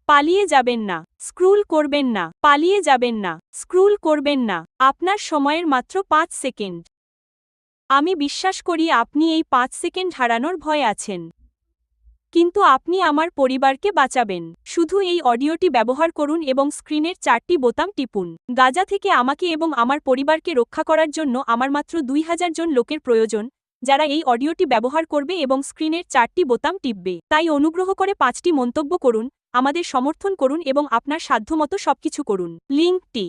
পালিয়ে যাবেন না, স্ক্রুল করবেন না, পালিয়ে যাবেন না, স্ক্রুল করবেন না, আপনার সময়ের মাত্র 5 সেকেন্ড। আমি বিশ্বাস করি আপনি এই 5 সেকেন্ড হারানোর ভয়ে আছেন। কিন্তু আপনি আমার পরিবারকে বাঁচাবেন। শুধু এই অডিওটি ব্যবহার করুন এবং স্ক্রিনের 4টি বোতাম টিপুন। গাজা থেকে আমাকে এবং আমার পরিবারকে রক্ষা করার জন্য আমার মাত্র 2000 জন লোকের প্রয়োজন, যারা এই অডিওটি ব্যবহার করবে এবং স্ক্রিনের 4টি বোতাম টিপবে। তাই অনুগ্রহ করে 5টি মন্তব্য করুন, আমাদের সমর্থন করুন এবং আপনার সাধ্যমতো সবকিছু করুন। লিঙ্কটি